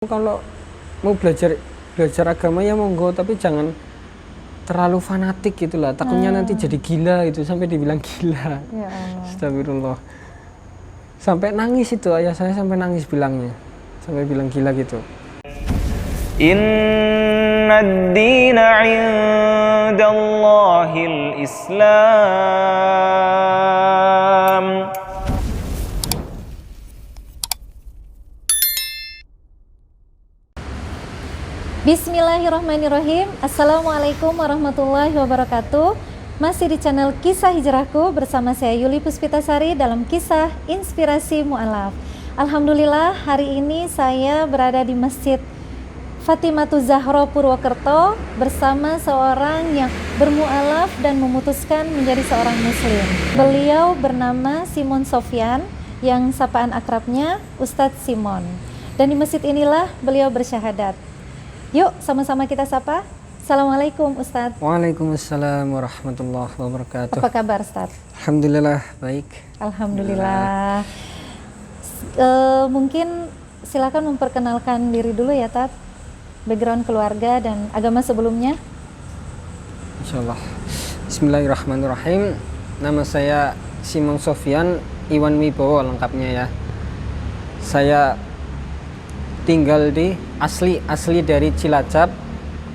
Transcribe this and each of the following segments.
Kalau mau belajar belajar agama ya monggo, tapi jangan terlalu fanatik gitulah. Takutnya nanti jadi gila itu, sampai dibilang gila. Ya Allah. Astagfirullah. Sampai nangis itu, ayah saya sampai nangis bilangnya. Sampai bilang gila gitu. Inna ad-dina 'indallahil Islam. Bismillahirrahmanirrahim. Assalamualaikum warahmatullahi wabarakatuh. Masih di channel Kisah Hijrahku bersama saya Yuli Puspitasari dalam kisah Inspirasi Mu'alaf. Alhamdulillah hari ini saya berada di Masjid Fatimatu Zahra Purwokerto bersama seorang yang bermu'alaf dan memutuskan menjadi seorang muslim. Beliau bernama Simon Sofyan yang sapaan akrabnya Ustadz Simon. Dan di masjid inilah beliau bersyahadat. Yuk sama-sama kita sapa. Assalamualaikum Ustadz. Waalaikumsalam warahmatullahi wabarakatuh. Apa kabar Ustadz? Alhamdulillah baik. Alhamdulillah. Mungkin silakan memperkenalkan diri dulu ya Tat. Background keluarga dan agama sebelumnya. Insyaallah. Bismillahirrahmanirrahim. Nama saya Simon Sofyan Iwan Wibowo lengkapnya ya. Saya tinggal di asli dari Cilacap,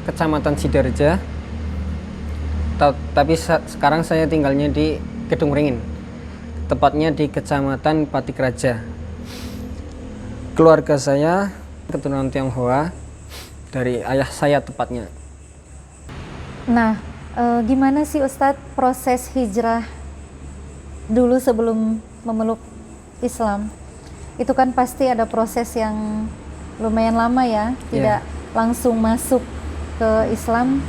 Kecamatan Sidarja. Tapi sekarang saya tinggalnya di Kedung Ringin, tepatnya di Kecamatan Patikraja. Keluarga saya keturunan Tionghoa, dari ayah saya tepatnya. Nah, gimana sih Ustadz proses hijrah dulu sebelum memeluk Islam? Itu kan pasti ada proses yang lumayan lama ya, tidak langsung masuk ke Islam.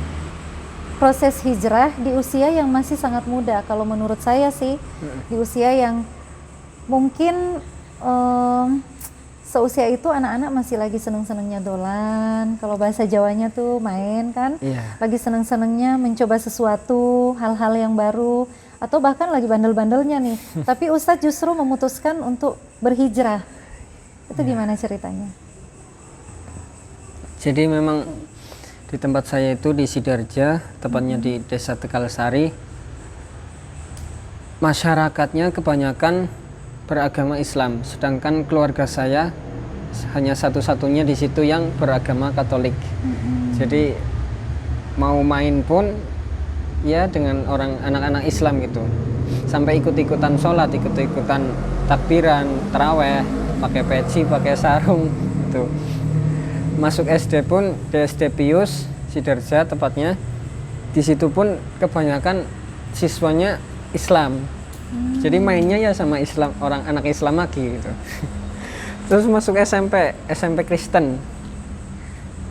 Proses hijrah di usia yang masih sangat muda, kalau menurut saya sih, di usia yang mungkin seusia itu anak-anak masih lagi seneng-senengnya dolan, kalau bahasa Jawanya tuh main kan, lagi seneng-senengnya mencoba sesuatu, hal-hal yang baru, atau bahkan lagi bandel-bandelnya nih. Tapi Ustadz justru memutuskan untuk berhijrah. Itu gimana ceritanya? Jadi memang di tempat saya itu di Sidarja, tepatnya di Desa Tegalsari, masyarakatnya kebanyakan beragama Islam, sedangkan keluarga saya hanya satu-satunya di situ yang beragama Katolik. Jadi mau main pun ya dengan orang anak-anak Islam gitu, sampai ikut-ikutan sholat, ikut-ikutan takbiran, taraweh, pakai peci, pakai sarung gitu. Masuk SD pun di SD Pius Sidarja tepatnya, di situ pun kebanyakan siswanya Islam. Jadi mainnya ya sama Islam, orang anak Islam lagi gitu. Terus masuk SMP Kristen,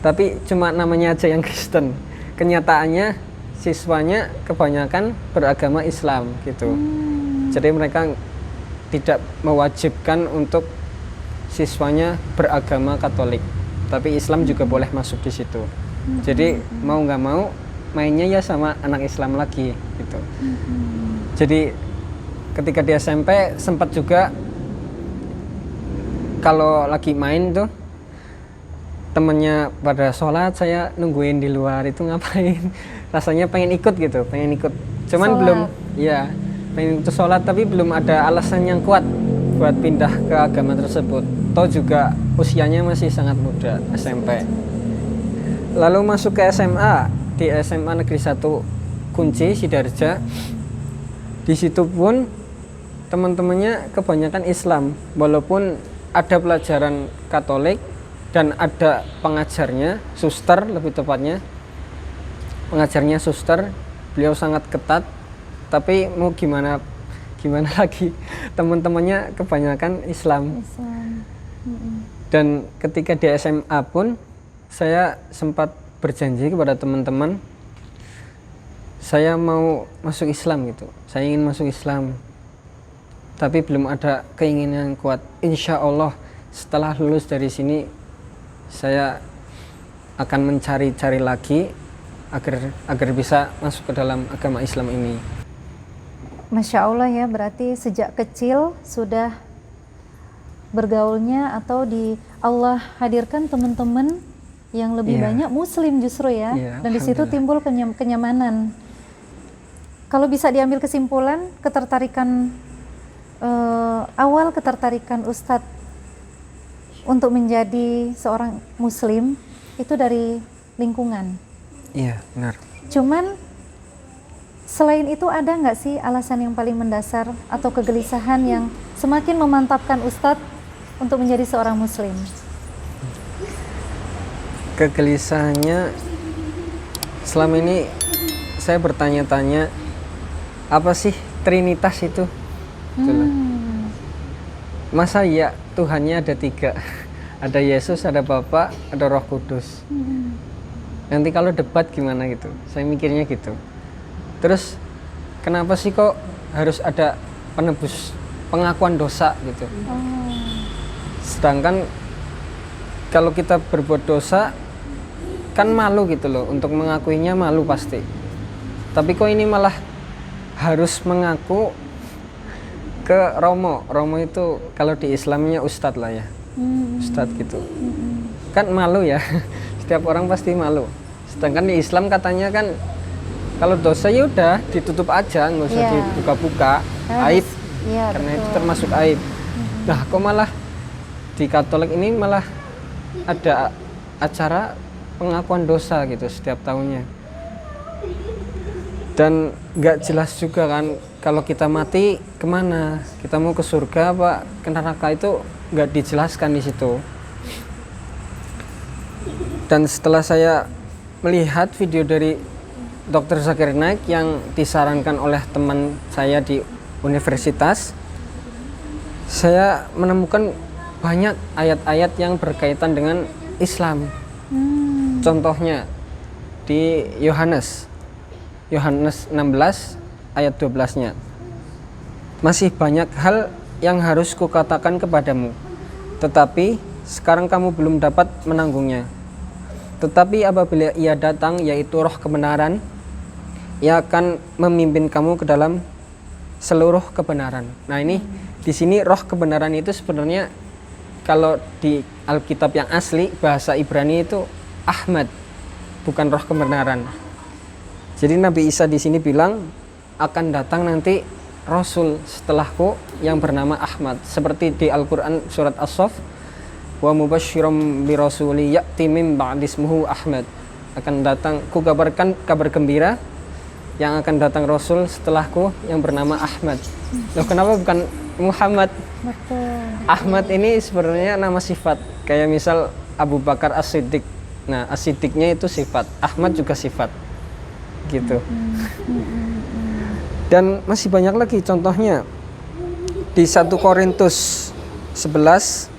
tapi cuma namanya aja yang Kristen, kenyataannya siswanya kebanyakan beragama Islam gitu. Jadi mereka tidak mewajibkan untuk siswanya beragama Katolik, tapi Islam juga boleh masuk di situ. Jadi mau nggak mau mainnya ya sama anak Islam lagi gitu. Jadi ketika di SMP sempat juga kalau lagi main tuh temennya pada sholat, saya nungguin di luar itu ngapain. Rasanya pengen ikut gitu, pengen ikut. Cuman sholat. Belum, ya pengen ikut sholat tapi belum ada alasan yang kuat buat pindah ke agama tersebut. Toh juga usianya masih sangat muda, SMP. Lalu masuk ke SMA, di SMA Negeri 1 Kunci Sidarja. Di situ pun teman-temannya kebanyakan Islam, walaupun ada pelajaran Katolik dan ada pengajarnya, suster lebih tepatnya. Pengajarnya suster, beliau sangat ketat, tapi mau gimana lagi, teman-temannya kebanyakan Islam. Dan ketika di SMA pun saya sempat berjanji kepada teman-teman, saya mau masuk Islam gitu, saya ingin masuk Islam, tapi belum ada keinginan yang kuat. Insya Allah setelah lulus dari sini saya akan mencari-cari lagi agar bisa masuk ke dalam agama Islam ini. Masya Allah ya, berarti sejak kecil sudah bergaulnya atau Allah hadirkan teman-teman yang lebih banyak muslim justru ya, dan di situ timbul kenyamanan. Kalau bisa diambil kesimpulan, ketertarikan awal ketertarikan Ustadz untuk menjadi seorang muslim itu dari lingkungan. Iya, benar. Cuman selain itu ada nggak sih alasan yang paling mendasar atau kegelisahan yang semakin memantapkan Ustadz untuk menjadi seorang muslim? Kegelisahannya selama ini saya bertanya-tanya, apa sih Trinitas itu? Itulah. Masa ya Tuhannya ada 3? Ada Yesus, ada Bapa, ada Roh Kudus. Nanti kalau debat gimana gitu? Saya mikirnya gitu. Terus kenapa sih kok harus ada penebus, pengakuan dosa gitu? Sedangkan kalau kita berbuat dosa kan malu gitu loh, untuk mengakuinya malu pasti. Tapi kok ini malah harus mengaku ke Romo. Romo itu kalau di Islamnya ustadz lah ya, ustadz gitu. Kan malu ya, setiap orang pasti malu. Sedangkan di Islam katanya kan kalau dosa ya udah ditutup aja, nggak usah dibuka-buka, aib, karena itu termasuk aib. Nah, kok malah di Katolik ini malah ada acara pengakuan dosa gitu setiap tahunnya. Dan nggak jelas juga kan kalau kita mati kemana, kita mau ke surga apa ke neraka, itu nggak dijelaskan di situ. Dan setelah saya melihat video dari Dr. Zakir Naik yang disarankan oleh teman saya di universitas, saya menemukan banyak ayat-ayat yang berkaitan dengan Islam. Contohnya di Yohanes 16 ayat 12-nya. Masih banyak hal yang harus kukatakan kepadamu, tetapi sekarang kamu belum dapat menanggungnya. Tetapi apabila ia datang, yaitu Roh kebenaran, ia akan memimpin kamu ke dalam seluruh kebenaran. Nah, ini di sini Roh kebenaran itu sebenarnya kalau di Alkitab yang asli bahasa Ibrani itu Ahmad, bukan Roh kebenaran. Jadi Nabi Isa di sini bilang akan datang nanti Rasul setelahku yang bernama Ahmad, seperti di Al-Quran surat As-Saff, wa mubasysyiram bi rasuli ya'ti min ba'di ismuhu Ahmad. Akan datang, ku kabarkan kabar gembira yang akan datang Rasul setelahku yang bernama Ahmad. Loh, kenapa bukan Muhammad? Betul. Ahmad ini sebenarnya nama sifat, kayak misal Abu Bakar As-Siddiq. Nah, As-Siddiqnya itu sifat, Ahmad juga sifat gitu. Dan masih banyak lagi contohnya di 1 Korintus 11,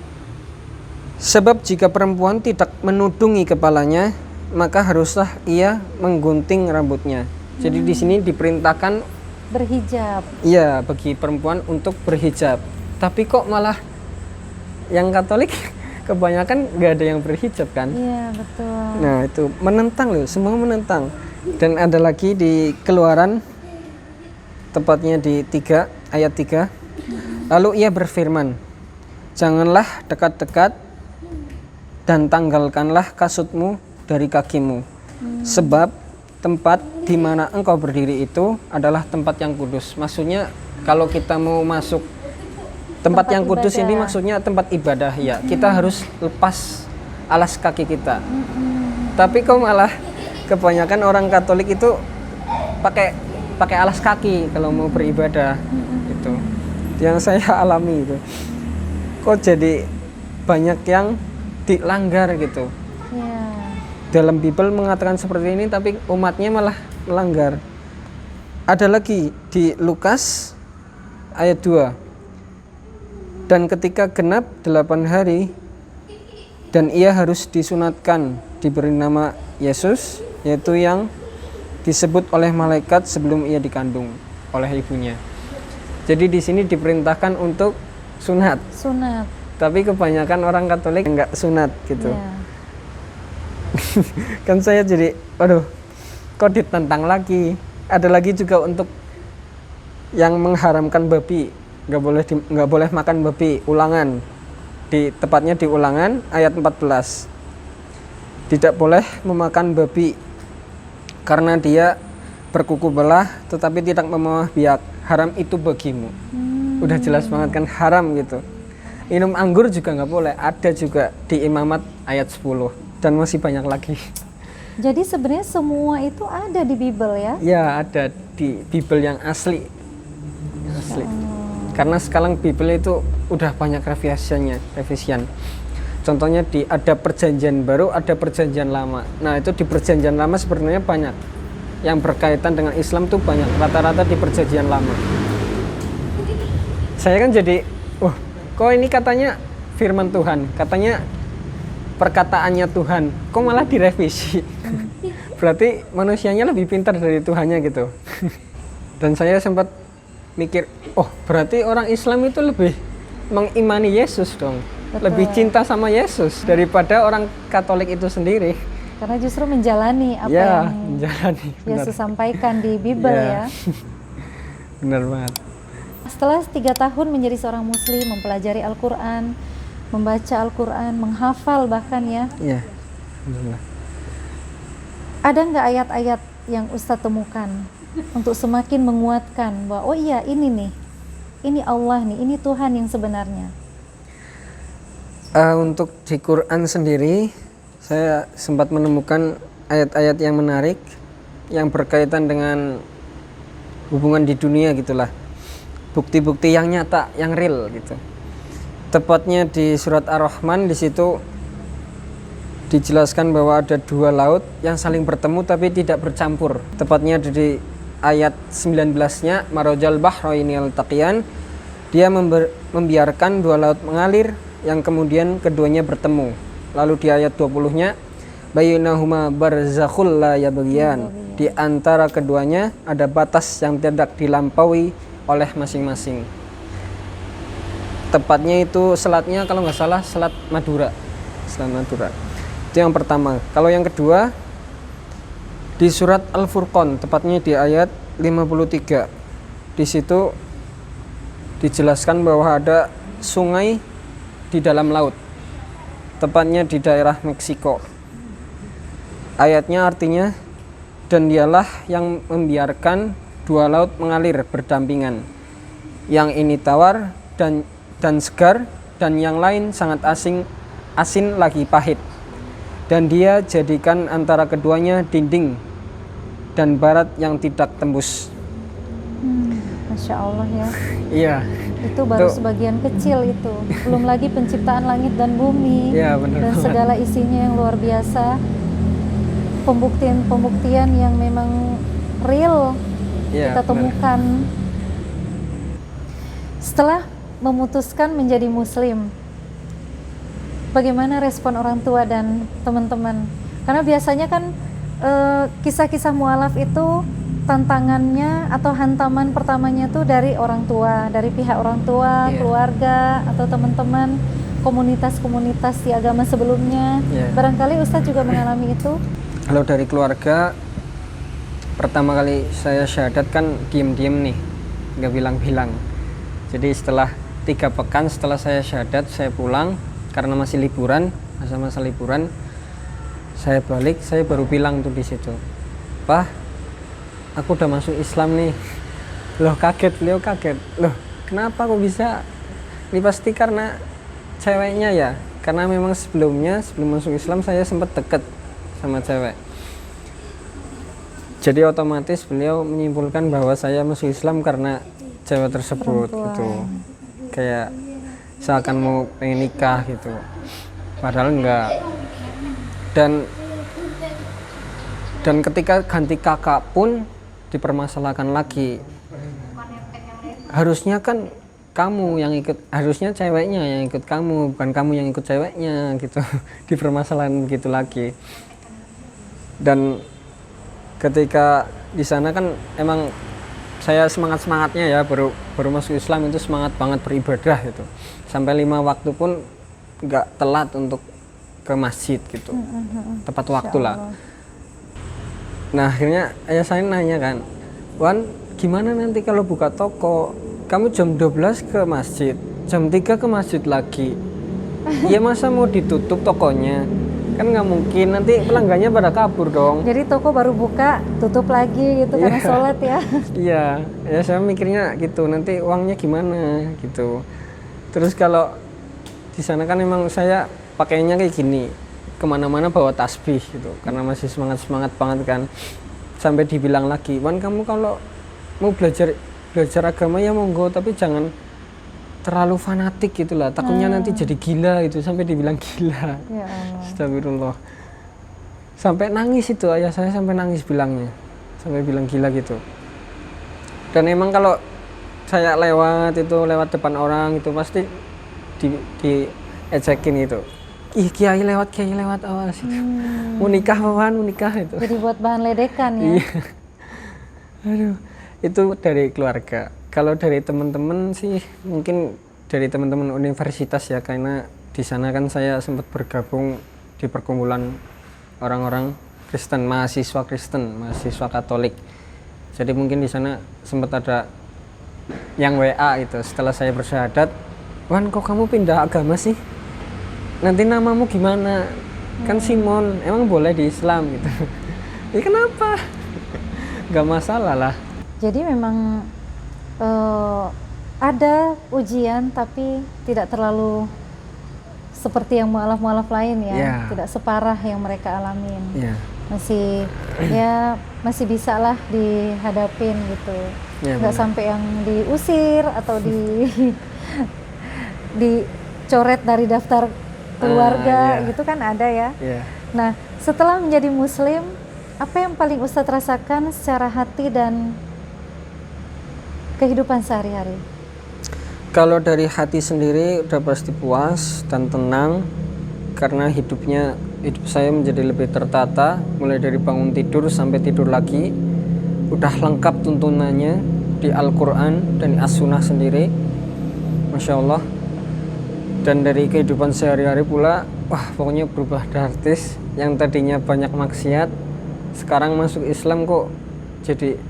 sebab jika perempuan tidak menudungi kepalanya, maka haruslah ia menggunting rambutnya. Jadi di sini diperintahkan berhijab. Iya, bagi perempuan untuk berhijab. Tapi kok malah yang Katolik kebanyakan nggak ada yang berhijab kan? Iya, betul. Nah, itu menentang loh, semua menentang. Dan ada lagi di Keluaran, tepatnya di 3 ayat 3. Lalu ia berfirman, janganlah dekat-dekat dan tanggalkanlah kasutmu dari kakimu, sebab tempat di mana engkau berdiri itu adalah tempat yang kudus. Maksudnya kalau kita mau masuk tempat yang kudus ini maksudnya tempat ibadah ya, kita harus lepas alas kaki kita. Tapi kok malah kebanyakan orang Katolik itu pakai alas kaki kalau mau beribadah. Itu yang saya alami itu. Kok jadi banyak yang dilanggar gitu. Iya. Dalam Bible mengatakan seperti ini, tapi umatnya malah melanggar. Ada lagi di Lukas ayat 2. Dan ketika genap 8 hari dan ia harus disunatkan, diberi nama Yesus, yaitu yang disebut oleh malaikat sebelum ia dikandung oleh ibunya. Jadi di sini diperintahkan untuk sunat. Sunat. Tapi kebanyakan orang Katolik enggak sunat gitu. Iya. Kan saya jadi, aduh, kok ditentang lagi. Ada lagi juga untuk yang mengharamkan babi, nggak boleh makan babi, ulangan. tepatnya di Ulangan ayat 14. Tidak boleh memakan babi karena dia berkuku belah tetapi tidak membawa biak. Haram itu bagimu. Udah jelas banget kan, haram gitu. Minum anggur juga nggak boleh. Ada juga di Imamat ayat 10 dan masih banyak lagi. Jadi sebenarnya semua itu ada di Bible ya? Ya, ada di Bible yang asli. Asli. Karena sekarang Bible itu udah banyak revisian. Contohnya ada perjanjian baru, ada perjanjian lama. Nah, itu di perjanjian lama sebenarnya banyak yang berkaitan dengan Islam tuh banyak. Rata-rata di perjanjian lama. Saya kan jadi, kok ini katanya firman Tuhan, katanya perkataannya Tuhan, kok malah direvisi? Berarti manusianya lebih pintar dari Tuhannya gitu. Dan saya sempat mikir, berarti orang Islam itu lebih mengimani Yesus dong. Betul. Lebih cinta sama Yesus daripada orang Katolik itu sendiri. Karena justru menjalani apa Ya, yang menjalani. Yesus sampaikan di Bible ya. Benar banget. Setelah 3 tahun menjadi seorang Muslim, mempelajari Al-Quran, membaca Al-Quran, menghafal bahkan ya. Iya, alhamdulillah. Ada nggak ayat-ayat yang Ustadz temukan untuk semakin menguatkan bahwa iya ini nih, ini Allah nih, ini Tuhan yang sebenarnya? Untuk di Quran sendiri, saya sempat menemukan ayat-ayat yang menarik yang berkaitan dengan hubungan di dunia gitulah. Bukti-bukti yang nyata, yang real gitu. Tepatnya di surat Ar-Rahman, di situ dijelaskan bahwa ada 2 laut yang saling bertemu tapi tidak bercampur. Tepatnya di ayat 19-nya, marajal bahraini yaltaqiyan, dia membiarkan 2 laut mengalir yang kemudian keduanya bertemu. Lalu di ayat 20-nya, bainahuma barzakhul la yabghiyan, di antara keduanya ada batas yang tidak dilampaui oleh masing-masing. Tepatnya itu selatnya kalau nggak salah selat Madura. Selat Madura. Itu yang pertama. Kalau yang kedua di surat Al-Furqan, tepatnya di ayat 53. Di situ dijelaskan bahwa ada sungai di dalam laut. Tepatnya di daerah Meksiko. Ayatnya artinya, dan dialah yang membiarkan 2 laut mengalir berdampingan. Yang ini tawar dan segar, dan yang lain sangat asin lagi pahit. Dan dia jadikan antara keduanya dinding dan barat yang tidak tembus. Masya Allah ya. Iya. Itu baru sebagian kecil itu. Belum lagi penciptaan langit dan bumi. Iya, benar. Dan segala isinya yang luar biasa. Pembuktian yang memang real kita temukan. Setelah memutuskan menjadi Muslim, bagaimana respon orang tua dan teman-teman? Karena biasanya kan kisah-kisah mualaf itu tantangannya atau hantaman pertamanya tuh dari orang tua, dari pihak orang tua, keluarga atau teman-teman, komunitas-komunitas di agama sebelumnya. Barangkali Ustadz juga mengalami itu. Kalau dari keluarga, pertama kali saya syahadat kan diem-diem nih, nggak bilang-bilang. Jadi setelah 3 pekan setelah saya syahadat, saya pulang karena masih liburan, masa-masa liburan. Saya balik, saya baru bilang tuh di situ, "Pak, aku udah masuk Islam nih." Beliau kaget. Loh, kenapa kok bisa? Ini pasti karena ceweknya ya. Karena memang sebelum masuk Islam saya sempat deket sama cewek. Jadi otomatis beliau menyimpulkan bahwa saya masuk Islam karena cewek tersebut gitu. Kayak seakan mau pengen nikah gitu. Padahal enggak. Dan ketika ganti kakak pun dipermasalahkan lagi. Harusnya kan kamu yang ikut, harusnya ceweknya yang ikut kamu, bukan kamu yang ikut ceweknya gitu. Dipermasalahan begitu lagi. Dan ketika di sana kan emang saya semangatnya ya, baru masuk Islam itu semangat banget beribadah gitu. Sampai 5 waktu pun nggak telat untuk ke masjid gitu. Tepat waktu lah. Nah akhirnya ayah saya nanya kan, "Wan, gimana nanti kalau buka toko? Kamu jam 12 ke masjid, jam 3 ke masjid lagi. Ya masa mau ditutup tokonya? Kan nggak mungkin, nanti pelanggannya pada kabur dong. Jadi toko baru buka, tutup lagi gitu karena Iya. sholat ya. Iya, ya saya mikirnya gitu, nanti uangnya gimana gitu. Terus kalau di sana kan emang saya pakainya kayak gini, kemana-mana bawa tasbih gitu, karena masih semangat banget kan. Sampai dibilang lagi, Wan kamu kalau mau belajar agama ya monggo, tapi jangan terlalu fanatik gitulah, takutnya nanti jadi gila gitu, sampai dibilang gila. Ya Allah. Astagfirullah. Sampai nangis itu, ayah saya sampai nangis bilangnya, sampai bilang gila gitu. Dan emang kalau saya lewat depan orang itu pasti di ejekin gitu. Ih, kiai lewat awas itu. Mau nikah Wan, mau nikah itu. Jadi buat bahan ledekan ya. Iya. Aduh, itu dari keluarga. Kalau dari teman-teman sih mungkin dari teman-teman universitas ya, karena di sana kan saya sempat bergabung di perkumpulan orang-orang Kristen, mahasiswa Katolik. Jadi mungkin di sana sempat ada yang WA itu setelah saya bersyahadat, Wan kok kamu pindah agama sih? Nanti namamu gimana? Kan Simon, emang boleh di Islam gitu. Ya kenapa? Gak masalah lah. Jadi memang ada ujian tapi tidak terlalu seperti yang mualaf-mualaf lain ya, Ya. tidak separah yang mereka alamin. Ya. Masih bisa lah dihadapin gitu. Ya, Nggak benar. sampai yang diusir atau dicoret dari daftar keluarga iya. gitu kan ada ya. Ya. Nah, setelah menjadi muslim, apa yang paling Ustadz rasakan secara hati dan kehidupan sehari-hari? Kalau dari hati sendiri udah pasti puas dan tenang, karena hidup saya menjadi lebih tertata, mulai dari bangun tidur sampai tidur lagi udah lengkap tuntunannya di Al-Quran dan di As-Sunnah sendiri, Masya Allah. Dan dari kehidupan sehari-hari pula, wah pokoknya berubah drastis. Yang tadinya banyak maksiat, sekarang masuk Islam kok jadi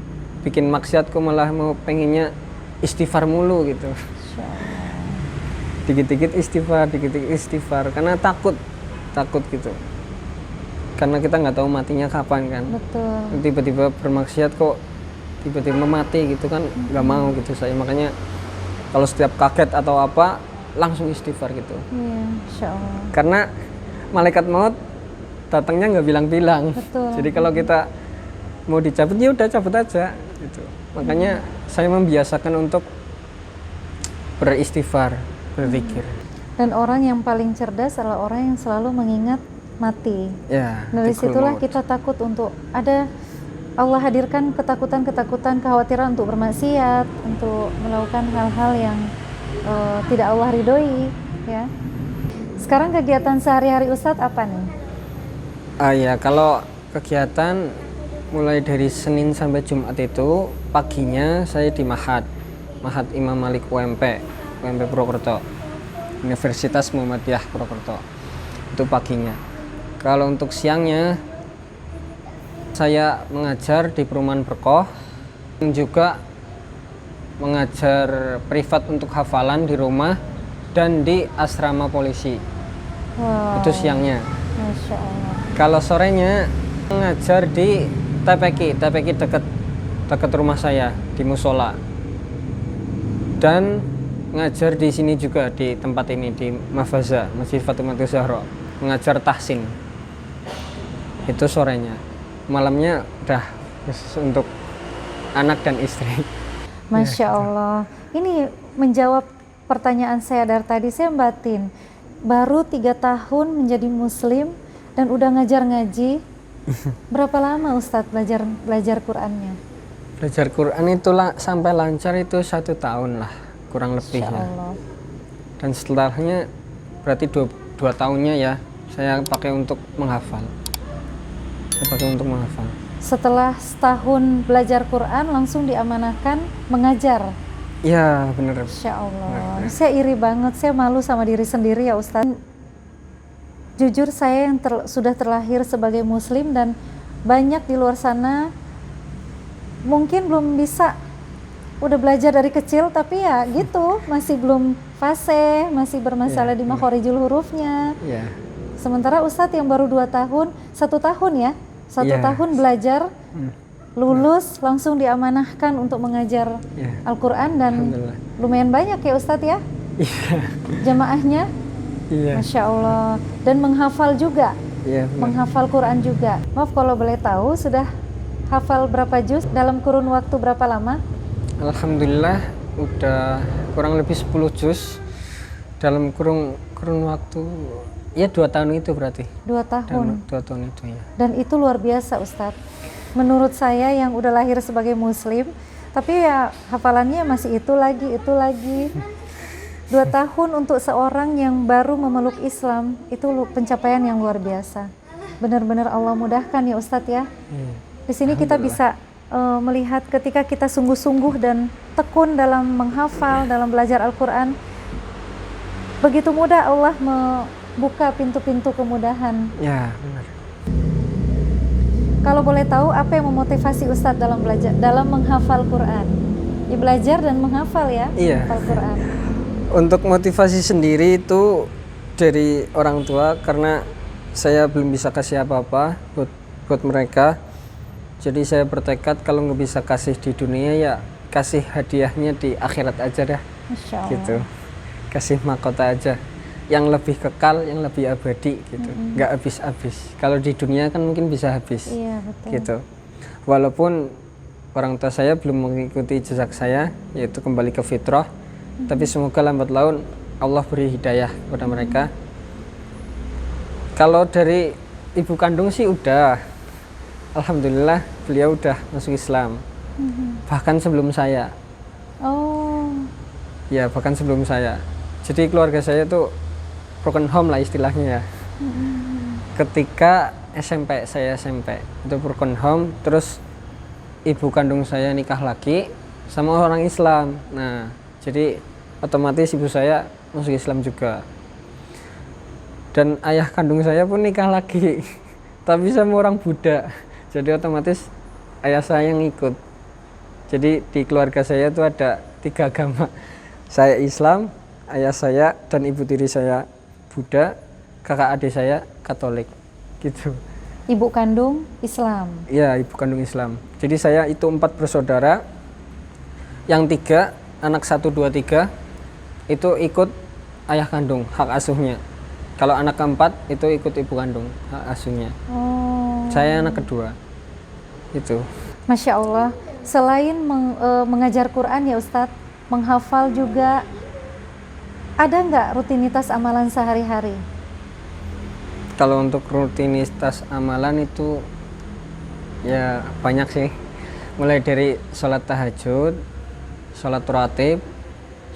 bikin maksiat, kok malah mau pengennya istighfar mulu gitu. Dikit-dikit istighfar, karena takut gitu. Karena kita nggak tahu matinya kapan kan. Betul. Tiba-tiba bermaksiat kok tiba-tiba mati gitu kan, nggak mau gitu saya. Makanya kalau setiap kaget atau apa langsung istighfar gitu. Iya, Insya Allah. Karena malaikat maut datangnya nggak bilang-bilang. Betul. Jadi kalau kita mau dicabut ya udah cabut aja gitu. Makanya saya membiasakan untuk beristighfar, berzikir. Dan orang yang paling cerdas adalah orang yang selalu mengingat mati. Ya. Dari dzikul situlah maut. kita takut untuk Allah hadirkan ketakutan, kekhawatiran untuk bermaksiat, untuk melakukan hal-hal yang tidak Allah ridhoi, ya. Sekarang kegiatan sehari-hari Ustadz apa nih? Ya, kalau kegiatan mulai dari Senin sampai Jumat itu paginya saya di Mahat Imam Malik UMP Purwokerto, Universitas Muhammadiyah Purwokerto. Itu paginya. Kalau untuk siangnya saya mengajar di Perumahan Berkoh, dan juga mengajar privat untuk hafalan di rumah dan di asrama polisi. Wow. Itu siangnya. Masya Allah. Kalau sorenya mengajar di TPQ dekat rumah saya di musola. Dan ngajar di sini juga di tempat ini di Mafaza, Masjid Fatimah Zahra, mengajar tahsin. Itu sorenya. Malamnya udah khusus untuk anak dan istri. Masya Allah. Ini menjawab pertanyaan saya dari tadi. Saya batin, baru 3 tahun menjadi muslim dan udah ngajar ngaji. Berapa lama Ustadz belajar Qur'annya? Belajar Quran itu sampai lancar itu 1 tahun lah, kurang lebih Masya ya. Allah. Dan setelahnya berarti 2 tahunnya ya saya pakai untuk menghafal. Setelah setahun belajar Quran langsung diamanahkan mengajar. Ya benar. Masya Allah. Benar. Saya iri banget, saya malu sama diri sendiri ya Ustadz. Jujur saya yang sudah terlahir sebagai muslim dan banyak di luar sana mungkin belum bisa udah belajar dari kecil tapi ya gitu, masih belum fasih, masih bermasalah di makhorijul hurufnya. Iya. Sementara Ustadz yang baru 2 tahun, 1 tahun ya, 1 Iya. tahun belajar, lulus langsung diamanahkan untuk mengajar Iya. Al-Quran dan Alhamdulillah. lumayan banyak ya Ustadz ya Iya. jamaahnya, Iya. Masya Allah, dan menghafal juga, Iya. benar. menghafal Quran juga. Maaf kalau boleh tahu, sudah hafal berapa juz dalam kurun waktu berapa lama? Alhamdulillah udah kurang lebih 10 juz dalam kurun waktu ya 2 tahun itu berarti. 2 tahun. 2 tahun itu ya. Dan itu luar biasa Ustadz. Menurut saya yang udah lahir sebagai muslim, tapi ya hafalannya masih itu lagi. 2 tahun untuk seorang yang baru memeluk Islam, itu pencapaian yang luar biasa. Benar-benar Allah mudahkan ya Ustadz ya. Di sini kita bisa melihat ketika kita sungguh-sungguh dan tekun dalam menghafal, dalam belajar Al-Quran, begitu mudah Allah membuka pintu-pintu kemudahan. Ya, benar. Kalau boleh tahu, apa yang memotivasi Ustadz dalam belajar, dalam menghafal Quran? Ya, belajar dan menghafal ya, Iya. menghafal Quran. Untuk motivasi sendiri itu dari orang tua, karena saya belum bisa kasih apa-apa buat mereka. Jadi saya bertekad kalau nggak bisa kasih di dunia ya kasih hadiahnya di akhirat aja dah. Masya Allah. Gitu. Kasih mahkota aja yang lebih kekal, yang lebih abadi gitu. Nggak habis-habis. Kalau di dunia kan mungkin bisa habis. Iya betul. Gitu. Walaupun orang tua saya belum mengikuti jejak saya, yaitu kembali ke fitrah, tapi semoga lambat laun Allah beri hidayah kepada mereka. Kalau dari ibu kandung sih udah, alhamdulillah beliau udah masuk Islam. Bahkan sebelum saya. Oh, Ya, bahkan sebelum saya. Jadi keluarga saya tuh broken home lah istilahnya ya. Ketika saya SMP itu broken home, terus ibu kandung saya nikah lagi sama orang Islam. Nah, jadi otomatis ibu saya masuk Islam juga. Dan ayah kandung saya pun nikah lagi, tapi sama orang Buddha. Jadi otomatis ayah saya yang ikut. Jadi di keluarga saya itu ada 3 agama. Saya Islam, ayah saya dan ibu tiri saya Buddha, kakak adik saya Katolik. Gitu. ibu kandung Islam. Iya, ibu kandung Islam. Jadi saya itu 4 bersaudara. Yang 3, anak 1, 2, 3 itu ikut ayah kandung, hak asuhnya. Kalau anak keempat itu ikut ibu kandung, hak asuhnya. Oh, Saya anak kedua. Itu. Masya Allah. Selain mengajar Quran ya Ustadz, menghafal juga, ada nggak rutinitas amalan sehari-hari? Kalau untuk rutinitas amalan itu ya banyak sih. Mulai dari sholat tahajud, sholat rawatib,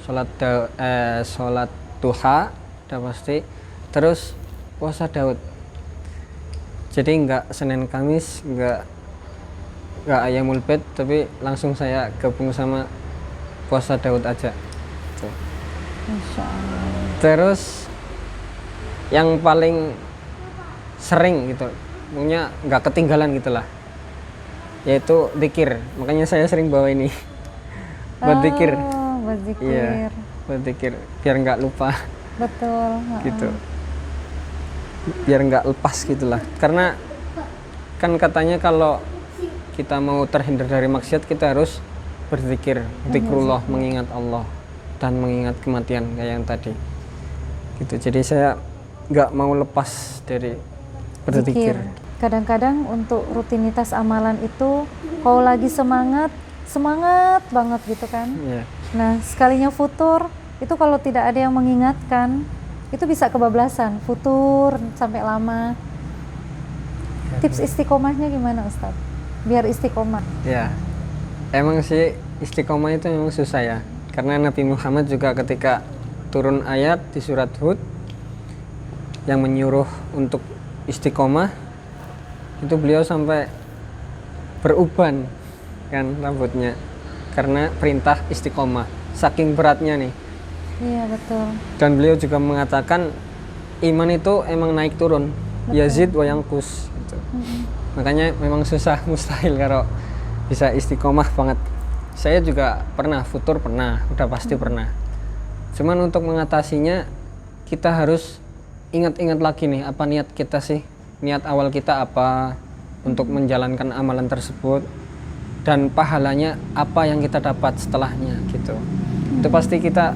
sholat duha, udah pasti. Terus puasa Daud. Jadi nggak Senin Kamis, nggak Ayamul Bait, tapi langsung saya gabung sama puasa Daud aja. Tuh. Masya Allah. Terus yang paling sering gitu, punya nggak ketinggalan gitulah, yaitu zikir. Makanya saya sering bawa ini buat zikir. Oh, buat zikir. Iya, buat zikir biar nggak lupa Betul. gitu. Biar nggak lepas gitulah. Karena kan katanya kalau kita mau terhindar dari maksiat kita harus berzikir, zikrullah, mengingat Allah dan mengingat kematian kayak yang tadi. Gitu. Jadi saya nggak mau lepas dari berzikir. Kadang-kadang untuk rutinitas amalan itu kalau lagi semangat banget gitu kan. Iya. Nah, sekalinya futur itu kalau tidak ada yang mengingatkan, itu bisa kebablasan, futur sampai lama. Tips istiqomahnya gimana Ustadz? Biar istiqomah. Ya, emang sih istiqomah itu memang susah ya. Karena Nabi Muhammad juga ketika turun ayat di surat Hud yang menyuruh untuk istiqomah, itu beliau sampai beruban kan rambutnya karena perintah istiqomah. Saking beratnya nih. Iya betul. Dan beliau juga mengatakan iman itu emang naik turun, yazid wa yanqus gitu. Makanya memang susah, mustahil kalau bisa istiqomah banget Saya juga pernah futur, pernah, udah pasti pernah. Cuman untuk mengatasinya kita harus ingat-ingat lagi nih, apa niat kita sih, niat awal kita apa untuk menjalankan amalan tersebut, dan pahalanya apa yang kita dapat setelahnya gitu. Itu pasti kita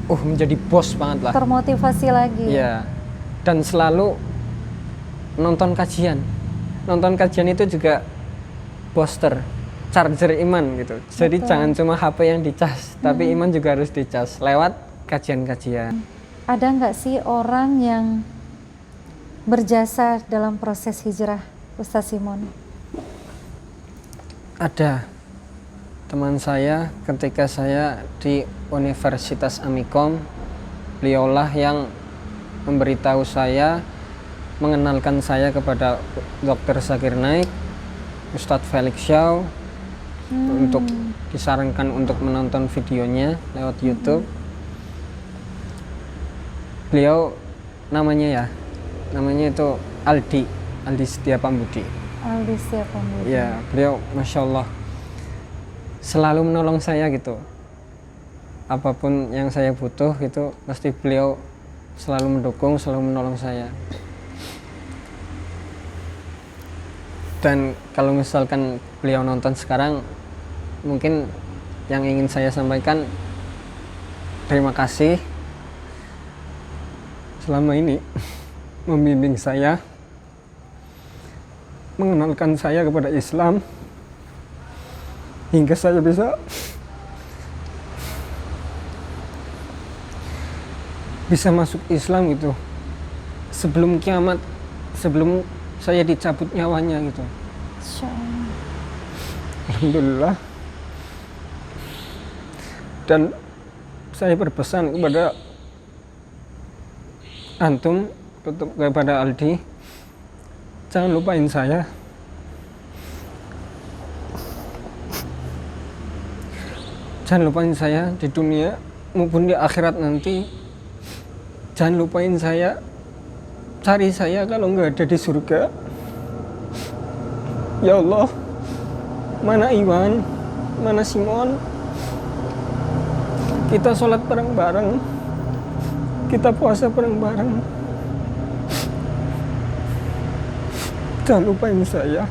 menjadi bos banget lah. Termotivasi lagi. Iya. Dan selalu nonton kajian. Nonton kajian itu juga booster, charger iman gitu. Jadi jangan cuma HP yang dicas, tapi iman juga harus dicas lewat kajian-kajian. Ada nggak sih orang yang berjasa dalam proses hijrah, Ustaz Simon? Ada teman saya ketika saya di Universitas Amikom, beliaulah yang memberitahu saya, mengenalkan saya kepada Dr. Zakir Naik, Ustadz Felix Shaw, untuk disarankan untuk menonton videonya lewat YouTube. Beliau namanya itu Aldi Setia Pambudi. Aldi Setia Pambudi. Ya, beliau Masya Allah selalu menolong saya gitu. Apapun yang saya butuh gitu, pasti beliau selalu mendukung, selalu menolong saya. Dan kalau misalkan beliau nonton sekarang, mungkin yang ingin saya sampaikan, terima kasih selama ini membimbing saya, mengenalkan saya kepada Islam, hingga saya bisa masuk Islam gitu sebelum kiamat, sebelum saya dicabut nyawanya gitu. Alhamdulillah. Dan saya berpesan kepada antum, kepada Aldi, jangan lupain saya. Jangan lupain saya di dunia maupun di akhirat nanti. Jangan lupain saya. Cari saya kalau nggak ada di surga. Ya Allah, mana Iwan, mana Simon? Kita sholat bareng-bareng, kita puasa bareng-bareng. Jangan lupain saya.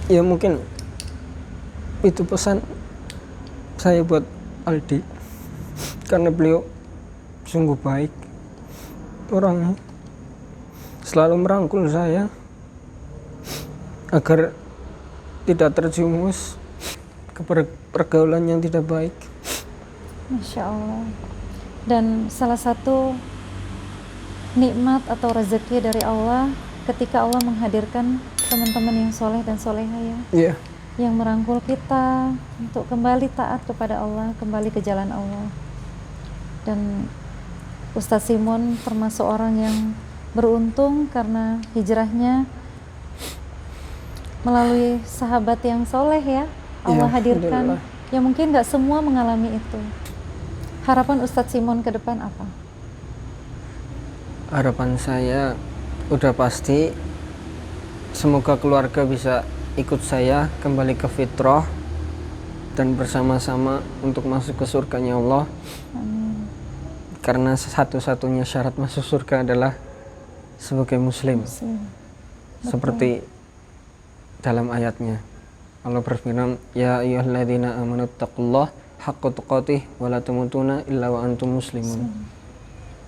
Ya mungkin itu pesan saya buat Aldi, karena beliau sungguh baik orangnya, selalu merangkul saya agar tidak terjumus ke pergaulan yang tidak baik. Masya Allah. Dan salah satu nikmat atau rezeki dari Allah ketika Allah menghadirkan teman-teman yang soleh dan soleha ya. Iya. Yang merangkul kita untuk kembali taat kepada Allah, kembali ke jalan Allah. Dan Ustaz Simon termasuk orang yang beruntung karena hijrahnya melalui sahabat yang soleh ya. Allah hadirkan. Ya mungkin nggak semua mengalami itu. Harapan Ustaz Simon ke depan apa? Harapan saya udah pasti semoga keluarga bisa ikut saya kembali ke fitrah dan bersama-sama untuk masuk ke surganya Allah. Amin. Karena satu-satunya syarat masuk surga adalah sebagai muslim. Seperti dalam ayatnya Allah berfirman, ya ayyuhalladzina amanu taqullaha haqqa tuqatih wa la tamutunna illa wa antum muslimun.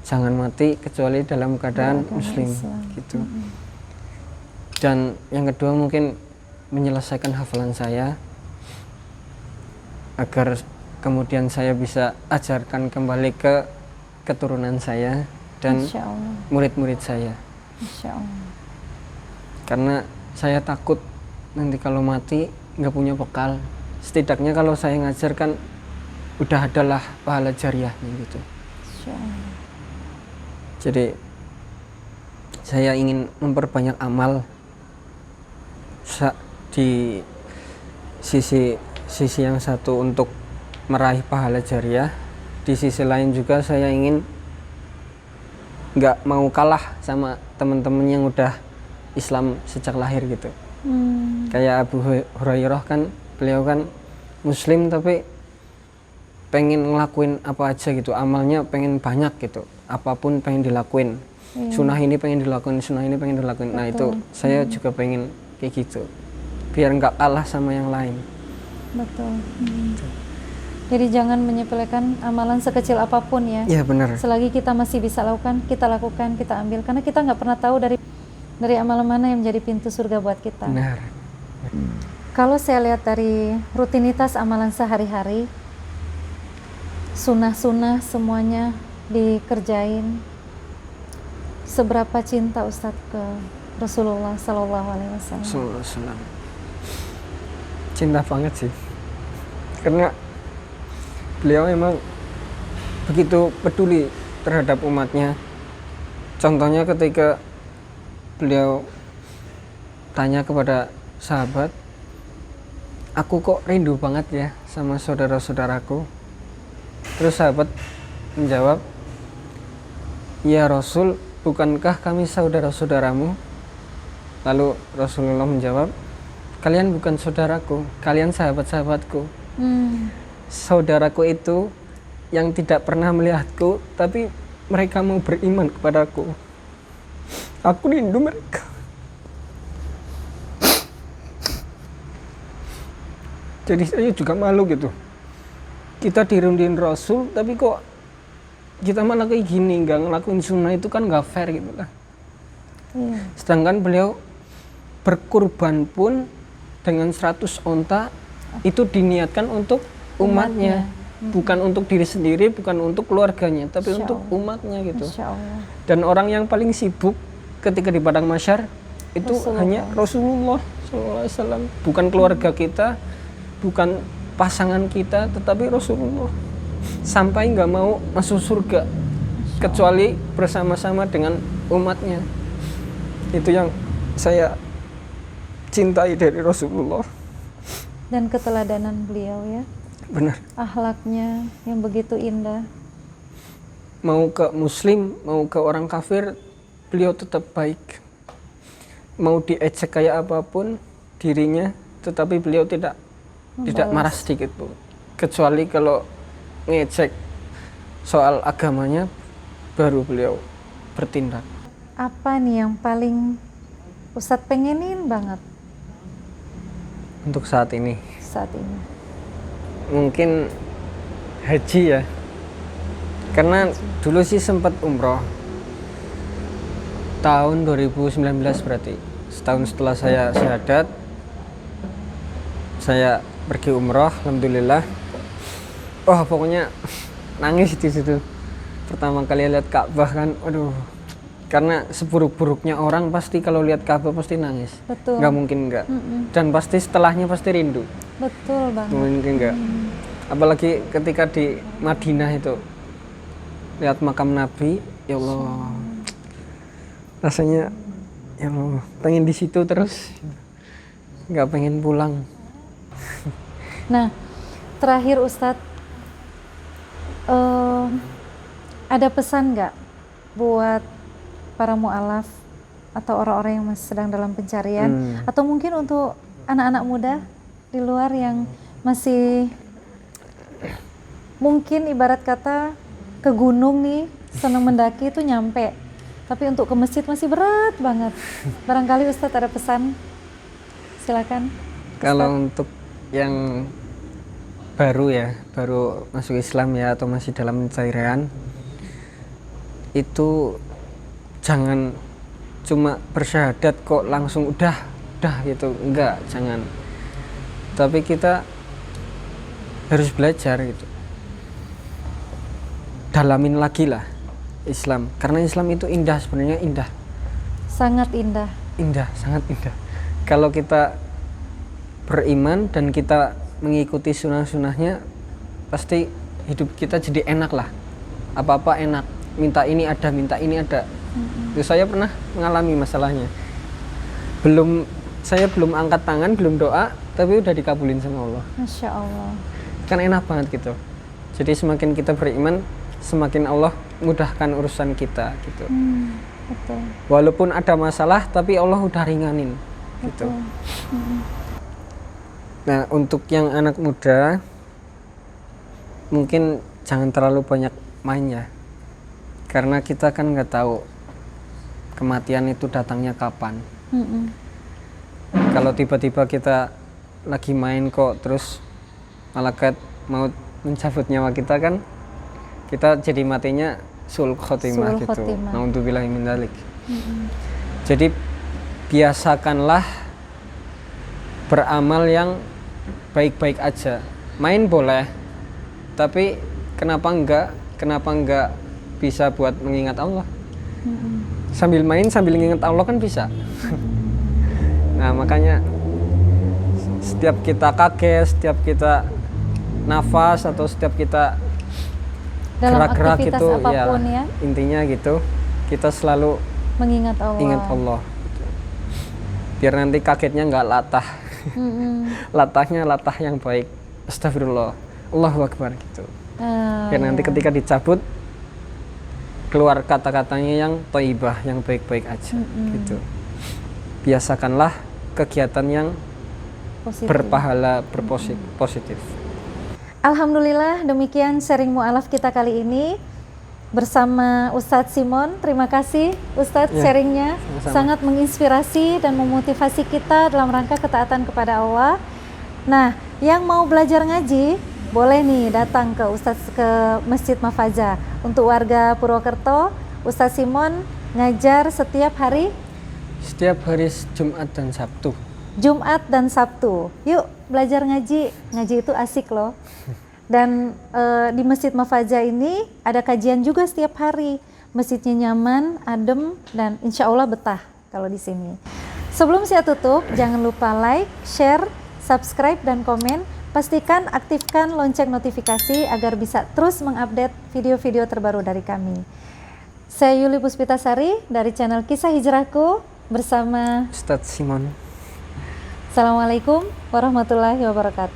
Jangan mati kecuali dalam keadaan muslim gitu. Dan yang kedua mungkin menyelesaikan hafalan saya agar kemudian saya bisa ajarkan kembali ke keturunan saya dan murid-murid saya. Insya Allah. Karena saya takut nanti kalau mati nggak punya bekal. Setidaknya kalau saya ngajarkan udah adalah pahala jariahnya gitu. Insya Allah. Jadi saya ingin memperbanyak amal di sisi yang satu untuk meraih pahala jariah, di sisi lain juga saya ingin nggak mau kalah sama teman-teman yang udah Islam sejak lahir gitu. Hmm. Kayak Abu Hurairah kan, beliau kan Muslim tapi pengen ngelakuin apa aja gitu, amalnya pengen banyak gitu, apapun pengen dilakuin. Sunnah ini pengen dilakuin, sunnah ini pengen dilakuin. Nah itu saya juga pengen kayak gitu, biar nggak kalah sama yang lain. Betul. Jadi jangan menyepelekan amalan sekecil apapun ya. Iya benar. Selagi kita masih bisa lakukan, kita lakukan, kita ambil. Karena kita nggak pernah tahu dari amalan mana yang menjadi pintu surga buat kita. Benar. Kalau saya lihat dari rutinitas amalan sehari-hari, sunnah-sunnah semuanya dikerjain. Seberapa cinta Ustadz ke Rasulullah Sallallahu Alaihi Wasallam? Sallallahu Alaihi Wasallam. Cinta banget sih, karena beliau memang begitu peduli terhadap umatnya. Contohnya ketika beliau tanya kepada sahabat, aku kok rindu banget ya sama saudara-saudaraku. Terus sahabat menjawab, ya Rasul, bukankah kami saudara-saudaramu? Lalu Rasulullah menjawab, kalian bukan saudaraku, kalian sahabat-sahabatku. Saudaraku itu yang tidak pernah melihatku, tapi mereka mau beriman kepadaku. Aku rindu mereka. Jadi saya juga malu gitu. Kita dirundin Rasul, tapi kok kita malah kayak gini, nggak ngelakuin sunnah, itu kan nggak fair gitu lah. Sedangkan beliau berkurban pun dengan 100 onta itu diniatkan untuk umatnya. Bukan untuk diri sendiri, bukan untuk keluarganya, tapi Masya untuk Allah. umatnya gitu. Masya Allah. Dan orang yang paling sibuk ketika di padang mahsyar itu hanya Rasulullah SAW, bukan keluarga kita, bukan pasangan kita, tetapi Rasulullah. Sampai nggak mau masuk surga kecuali bersama-sama dengan umatnya. Itu yang saya cintai dari Rasulullah. Dan keteladanan beliau ya, Benar. akhlaknya yang begitu indah. Mau ke muslim, mau ke orang kafir, beliau tetap baik. Mau diejek kayak apapun dirinya, tetapi beliau tidak marah sedikit pun. Kecuali kalau ngecek soal agamanya, baru beliau bertindak. Apa nih yang paling Ustadz pengenin banget Untuk saat ini saat ini? mungkin haji ya, karena dulu sih sempat umroh tahun 2019, berarti setahun setelah saya syahadat saya pergi umroh, alhamdulillah. Wah, pokoknya nangis di situ pertama kali lihat Ka'bah kan. Aduh, karena seburuk-buruknya orang pasti kalau lihat Ka'bah pasti nangis. Betul. Nggak mungkin enggak. Dan pasti setelahnya pasti rindu. Betul banget. Mungkin enggak. Apalagi ketika di Madinah itu lihat makam Nabi, ya Allah, rasanya ya Allah pengen di situ terus, nggak pengen pulang. Nah, terakhir Ustadz, ada pesan nggak buat para mu'alaf atau orang-orang yang masih sedang dalam pencarian, atau mungkin untuk anak-anak muda di luar yang masih mungkin ibarat kata ke gunung nih, senang mendaki itu nyampe, tapi untuk ke masjid masih berat banget. Barangkali Ustadz ada pesan, silakan. Kalau untuk yang baru ya, baru masuk Islam ya, atau masih dalam pencarian, itu jangan cuma bersyahadat kok langsung udah gitu, enggak, jangan. Tapi kita harus belajar gitu, dalamin lagi lah Islam, karena Islam itu indah, sebenarnya indah, Sangat indah. sangat indah. Kalau kita beriman dan kita mengikuti sunnah-sunnahnya, pasti hidup kita jadi enak lah, apa-apa enak, minta ini ada. Itu saya pernah mengalami masalahnya, saya belum angkat tangan, belum doa, tapi udah dikabulin sama Allah. Masya Allah. Kan enak banget gitu. Jadi semakin kita beriman, semakin Allah mudahkan urusan kita gitu. Betul. Walaupun ada masalah, tapi Allah udah ringanin. Gitu. Betul. Nah, untuk yang anak muda, mungkin jangan terlalu banyak main ya. Karena kita kan nggak tahu kematian itu datangnya kapan. Kalau tiba-tiba kita lagi main kok, terus malaikat mau mencabut nyawa kita kan, kita jadi matinya sul khotimah gitu. Naudzubillahi min dzalik. Jadi biasakanlah beramal yang baik-baik aja. Main boleh, tapi kenapa enggak bisa buat mengingat Allah? Sambil main sambil mengingat Allah kan bisa. Nah, makanya setiap kita kaget, setiap kita nafas atau setiap kita Dalam gerak-gerak aktivitas gitu, apapun ya, intinya gitu, kita selalu mengingat Allah. ingat Allah. Biar nanti kagetnya nggak latah. Latahnya latah yang baik. Astagfirullah, Allahu Akbar gitu. Biar nanti ketika dicabut keluar kata-katanya yang thayyibah, yang baik-baik aja gitu. Biasakanlah kegiatan yang berpahala, berpositif. Alhamdulillah, demikian sharing mu'alaf kita kali ini bersama Ustadz Simon. Terima kasih Ustadz sharingnya, sama-sama. sangat menginspirasi dan memotivasi kita dalam rangka ketaatan kepada Allah. Nah, yang mau belajar ngaji boleh nih datang ke Ustadz ke Masjid Mafaza. Untuk warga Purwokerto, Ustadz Simon ngajar setiap hari Jumat dan Sabtu. Jumat dan Sabtu. Yuk belajar ngaji. Ngaji itu asik loh. Dan di Masjid Mafaza ini ada kajian juga setiap hari. Masjidnya nyaman, adem, dan insya Allah betah kalau di sini. Sebelum saya tutup, jangan lupa like, share, subscribe, dan komen. Pastikan aktifkan lonceng notifikasi agar bisa terus mengupdate video-video terbaru dari kami. Saya Yuli Puspitasari dari channel Kisah Hijrahku bersama Ustadz Simon. Assalamualaikum warahmatullahi wabarakatuh.